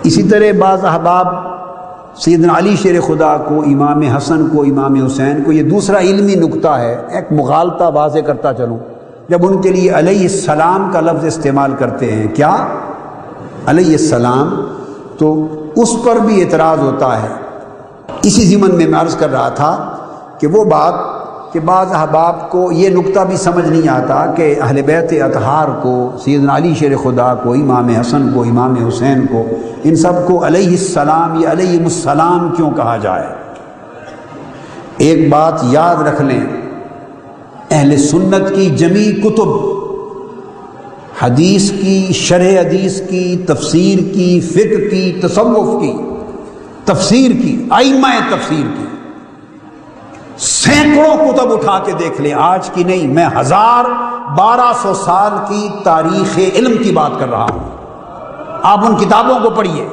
اسی طرح بعض احباب سیدنا علی شیر خدا کو، امام حسن کو، امام حسین کو، یہ دوسرا علمی نکتہ ہے، ایک مغالطہ واضح کرتا چلوں، جب ان کے لیے علیہ السلام کا لفظ استعمال کرتے ہیں، کیا علیہ السلام، تو اس پر بھی اعتراض ہوتا ہے۔ اسی ضمن میں عرض کر رہا تھا کہ وہ بات کہ بعض احباب کو یہ نکتہ بھی سمجھ نہیں آتا کہ اہل بیت اطہار کو، سیدنا علی شیر خدا کو، امام حسن کو، امام حسین کو، ان سب کو علیہ السلام یا علیہ السلام کیوں کہا جائے۔ ایک بات یاد رکھ لیں، اہل سنت کی جمیع کتب، حدیث کی، شرح حدیث کی، تفسیر کی، فقہ کی، تصوف کی، تفسیر کی، ائمہ تفسیر کی، سینکڑوں کتب اٹھا کے دیکھ لیں، آج کی نہیں، میں 1200 سال کی تاریخ علم کی بات کر رہا ہوں، آپ ان کتابوں کو پڑھیے۔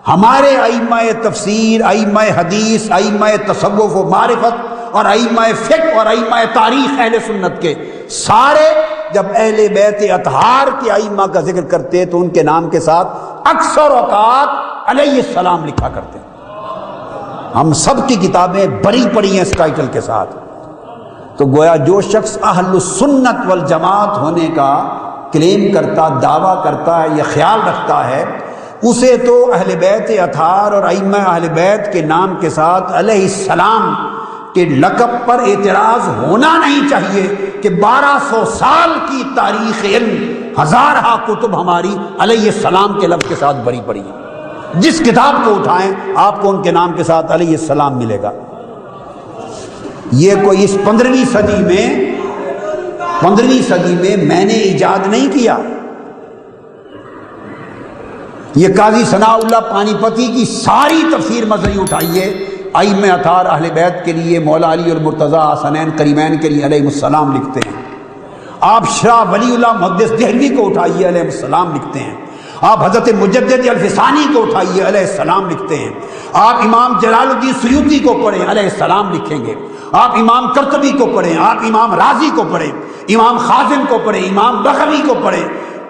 ہمارے ائمہ تفسیر، ائمہ حدیث، ائمہ تصوف و معرفت اور ائمہ فقہ اور ائمہ تاریخ اہل سنت کے سارے جب اہل بیت اطہار کے ائمہ کا ذکر کرتے تو ان کے نام کے ساتھ اکثر اوقات علیہ السلام لکھا کرتے۔ ہم سب کی کتابیں بری پڑی ہیں اس ٹائٹل کے ساتھ۔ تو گویا جو شخص اہل السنت والجماعت ہونے کا کلیم کرتا، دعویٰ کرتا ہے یا خیال رکھتا ہے، اسے تو اہل بیت اطہار اور ائمہ اہل بیت کے نام کے ساتھ علیہ السلام کے لقب پر اعتراض ہونا نہیں چاہیے کہ 1200 سال کی تاریخ علم، ہزارہ کتب ہماری علیہ السلام کے لفظ کے ساتھ بری پڑی ہیں۔ جس کتاب کو اٹھائیں آپ کو ان کے نام کے ساتھ علیہ السلام ملے گا۔ یہ کوئی اس 15ویں صدی میں میں نے ایجاد نہیں کیا، یہ قاضی ثناء اللہ پانی پتی کی ساری تفسیر مصری اٹھائیے، ائمہ اطہار اہل بیت کے لیے، مولا علی اور مرتضیٰ حسنین کریمین کے لیے علیہ السلام لکھتے ہیں۔ آپ شاہ ولی اللہ محدث دہلوی کو اٹھائیے، علیہ السلام لکھتے ہیں۔ آپ حضرت مجدد الفسانی کو اٹھائیے، علیہ السلام لکھتے ہیں۔ آپ امام جلال الدین سیوطی کو پڑھیں، علیہ السلام لکھیں گے۔ آپ امام قرطبی کو پڑھیں، آپ امام رازی کو پڑھیں، امام خازن کو پڑھیں، امام بغوی کو پڑھیں،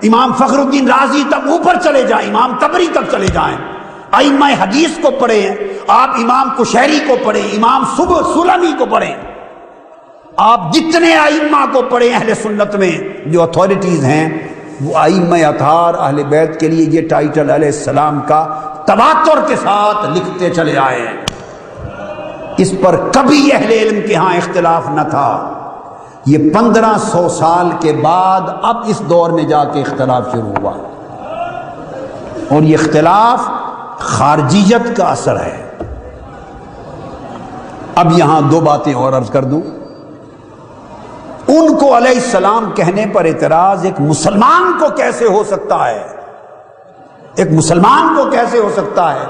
امام فخر الدین رازی تک اوپر چلے جائیں، امام طبری تک چلے جائیں، ائمہ حدیث کو پڑھیں، آپ امام کشیری کو پڑھیں، امام سلمی کو پڑھیں، آپ جتنے ائمہ کو پڑھیں اہل سنت میں جو اتھارٹیز ہیں، وہ ائمہ اطہار اہل بیت کے لیے یہ ٹائٹل علیہ السلام کا تواتر کے ساتھ لکھتے چلے آئے ہیں۔ اس پر کبھی اہل علم کے ہاں اختلاف نہ تھا۔ یہ 1500 سال کے بعد اب اس دور میں جا کے اختلاف شروع ہوا، اور یہ اختلاف خارجیت کا اثر ہے۔ اب یہاں دو باتیں اور عرض کر دوں۔ ان کو علیہ السلام کہنے پر اعتراض ایک مسلمان کو کیسے ہو سکتا ہے؟ ایک مسلمان کو کیسے ہو سکتا ہے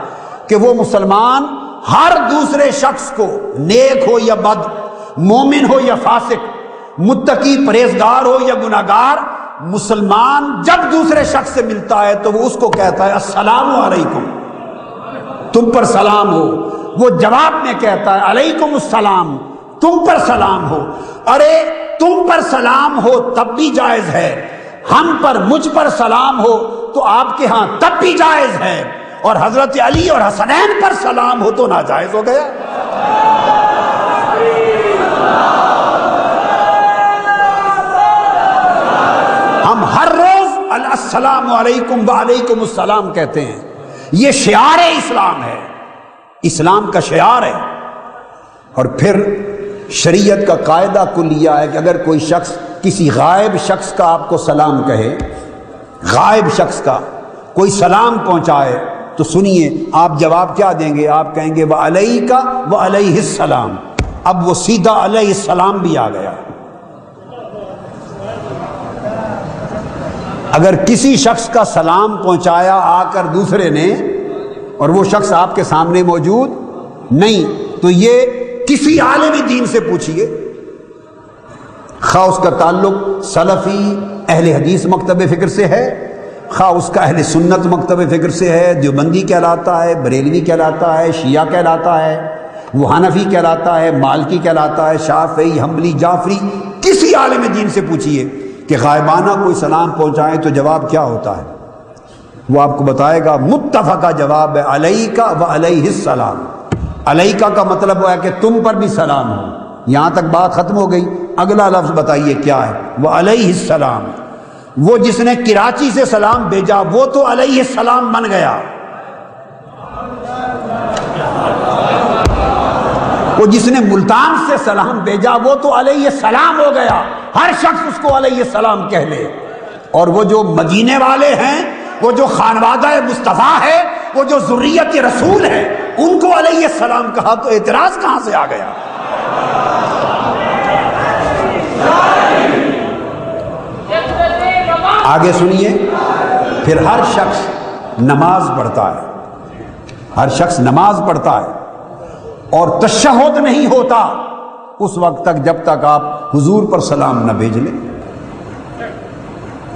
کہ وہ مسلمان ہر دوسرے شخص کو، نیک ہو یا بد، مومن ہو یا فاسق، متقی پرہیزگار ہو یا گناہگار، مسلمان جب دوسرے شخص سے ملتا ہے تو وہ اس کو کہتا ہے السلام علیکم، تم پر سلام ہو۔ وہ جواب میں کہتا ہے علیکم السلام، تم پر سلام ہو۔ ارے تم پر سلام ہو تب بھی جائز ہے، ہم پر، مجھ پر سلام ہو تو آپ کے ہاں تب بھی جائز ہے، اور حضرت علی اور حسنین پر سلام ہو تو ناجائز ہو گیا۔ ہم ہر روز السلام علیکم وعلیکم السلام کہتے ہیں، یہ شعار اسلام ہے، اسلام کا شعار ہے۔ اور پھر شریعت کا قاعدہ کلیہ ہے کہ اگر کوئی شخص کسی غائب شخص کا آپ کو سلام کہے، غائب شخص کا کوئی سلام پہنچائے، تو سنیے آپ جواب کیا دیں گے؟ آپ کہیں گے وعلیکہ وعلیہ السلام۔ اب وہ سیدھا علیہ السلام بھی آ گیا۔ اگر کسی شخص کا سلام پہنچایا آ کر دوسرے نے، اور وہ شخص آپ کے سامنے موجود نہیں، تو یہ کسی عالم دین سے پوچھئے، خواہ اس کا تعلق سلفی اہل حدیث مکتب فکر سے ہے، خواہ اس کا اہل سنت مکتب فکر سے ہے، دیوبندی کہلاتا ہے، بریلوی کہلاتا ہے، شیعہ کہلاتا ہے، وہ حنفی کہلاتا ہے، مالکی کہلاتا ہے، شافعی، حنبلی، جعفری، کسی عالم دین سے پوچھئے کہ غائبانہ کوئی سلام پہنچائیں تو جواب کیا ہوتا ہے؟ وہ آپ کو بتائے گا متفقہ جواب ہے علیکہ و علیہ السلام۔ علیکہ کا مطلب ہے کہ تم پر بھی سلام ہو، یہاں تک بات ختم ہو گئی۔ اگلا لفظ بتائیے کیا ہے؟ وہ علیہ السلام۔ وہ جس نے کراچی سے سلام بھیجا وہ تو علیہ السلام بن گیا، وہ جس نے ملتان سے سلام بھیجا وہ تو علیہ السلام ہو گیا، ہر شخص اس کو علیہ السلام کہہ لے۔ اور وہ جو مدینے والے ہیں، وہ جو خانوادہ مصطفیٰ ہے، وہ جو ذریت رسول ہے، ان کو علیہ السلام کہا تو اعتراض کہاں سے آ گیا؟ آگے سنیے، پھر ہر شخص نماز پڑھتا ہے، ہر شخص نماز پڑھتا ہے اور تشہد نہیں ہوتا اس وقت تک جب تک آپ حضور پر سلام نہ بھیج لیں۔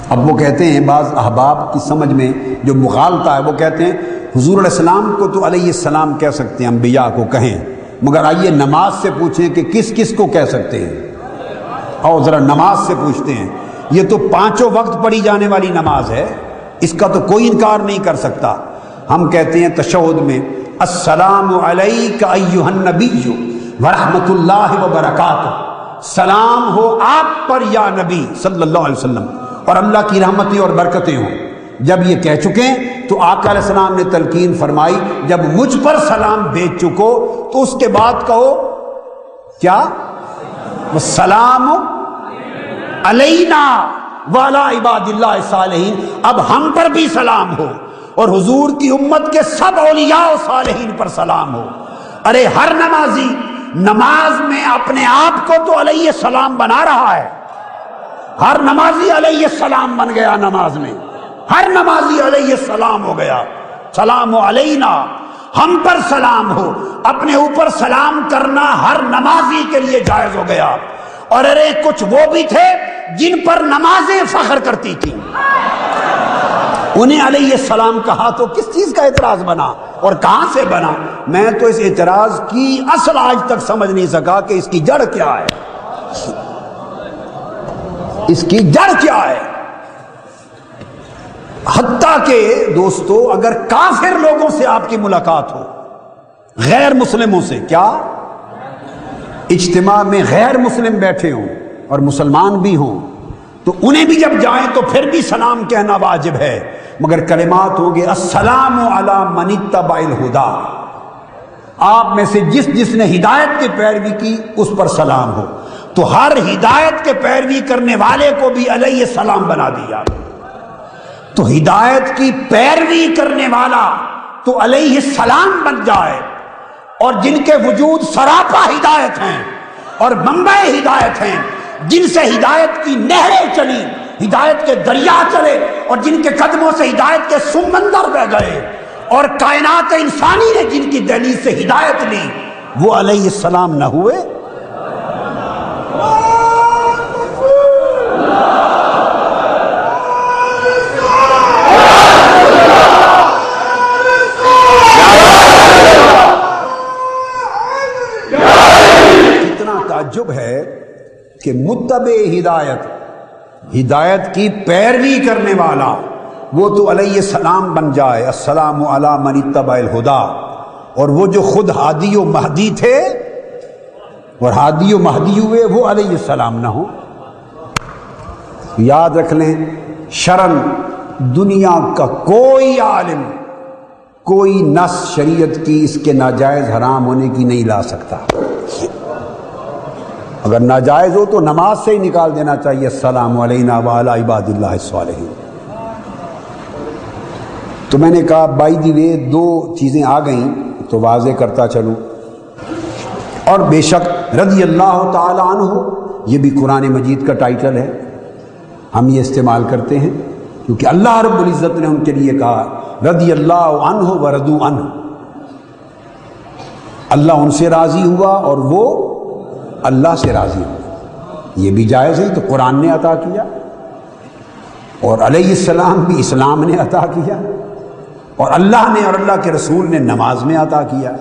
اب وہ کہتے ہیں بعض احباب کی سمجھ میں جو مغالطہ ہے، وہ کہتے ہیں حضور علیہ السلام کو تو علیہ السلام کہہ سکتے ہیں، انبیاء کو کہیں، مگر آئیے نماز سے پوچھیں کہ کس کس کو کہہ سکتے ہیں؟ اور ذرا نماز سے پوچھتے ہیں، یہ تو پانچوں وقت پڑھی جانے والی نماز ہے، اس کا تو کوئی انکار نہیں کر سکتا۔ ہم کہتے ہیں تشہد میں السلام علیک ایھا النبی ورحمۃ اللہ وبرکاتہ، سلام ہو آپ پر یا نبی صلی اللہ علیہ وسلم، اور اللہ کی رحمتیں اور برکتیں ہوں۔ جب یہ کہہ چکے تو آقا علیہ السلام نے تلقین فرمائی جب مجھ پر سلام بھیج چکو تو اس کے بعد کہو کیا؟ السلام علینا وعلی عباد اللہ الصالحین، اب ہم پر بھی سلام ہو اور حضور کی امت کے سب اولیاء و صالحین پر سلام ہو۔ ارے ہر نمازی نماز میں اپنے آپ کو تو علیہ السلام بنا رہا ہے، ہر نمازی علیہ السلام بن گیا، نماز میں ہر نمازی علیہ السلام ہو گیا۔ سلام علینا، ہم پر سلام ہو، اپنے اوپر سلام کرنا ہر نمازی کے لیے جائز ہو گیا۔ اور ارے کچھ وہ بھی تھے جن پر نمازیں فخر کرتی تھیں، انہیں علیہ السلام کہا تو کس چیز کا اعتراض بنا اور کہاں سے بنا؟ میں تو اس اعتراض کی اصل آج تک سمجھ نہیں سکا کہ اس کی جڑ کیا ہے، اس کی جڑ کیا ہے۔ حتیٰ کہ دوستو اگر کافر لوگوں سے آپ کی ملاقات ہو، غیر مسلموں سے، کیا اجتماع میں غیر مسلم بیٹھے ہوں اور مسلمان بھی ہوں، تو انہیں بھی جب جائیں تو پھر بھی سلام کہنا واجب ہے، مگر کلمات ہوں گے السلام علی من اتبع الہدی، آپ میں سے جس نے ہدایت کی پیروی کی اس پر سلام ہو، تو ہر ہدایت کے پیروی کرنے والے کو بھی علیہ السلام بنا دیا۔ تو ہدایت کی پیروی کرنے والا تو علیہ السلام بن جائے، اور جن کے وجود سراپا ہدایت ہیں اور منبع ہدایت ہیں، جن سے ہدایت کی نہریں چلی، ہدایت کے دریا چلے، اور جن کے قدموں سے ہدایت کے سمندر بہ گئے، اور کائنات انسانی نے جن کی دہلیز سے ہدایت لی، وہ علیہ السلام نہ ہوئے؟ تعجب ہے کہ متبع ہدایت، ہدایت کی پیروی کرنے والا، وہ تو علیہ السلام بن جائے، السلام علی من اتبع الہدی، اور وہ جو خود ہادی و مہدی تھے اور ہادی و مہدی ہوئے وہ علیہ السلام نہ ہو۔ یاد رکھ لیں، شرن دنیا کا کوئی عالم کوئی نص شریعت کی اس کے ناجائز حرام ہونے کی نہیں لا سکتا۔ اگر ناجائز ہو تو نماز سے ہی نکال دینا چاہیے، السلام علینا وعلی عباد اللہ الصالحین۔ تو میں نے کہا بائی دی وے دو چیزیں آ گئیں تو واضح کرتا چلوں، اور بے شک رضی اللہ تعالی عنہ یہ بھی قرآن مجید کا ٹائٹل ہے، ہم یہ استعمال کرتے ہیں کیونکہ اللہ رب العزت نے ان کے لیے کہا رضی اللہ عنہ ورضوا عنہ، اللہ ان سے راضی ہوا اور وہ اللہ سے راضی ہوا، یہ بھی جائز ہے، تو قرآن نے عطا کیا، اور علیہ السلام بھی اسلام نے عطا کیا، اور اللہ نے اور اللہ کے رسول نے نماز میں عطا کیا۔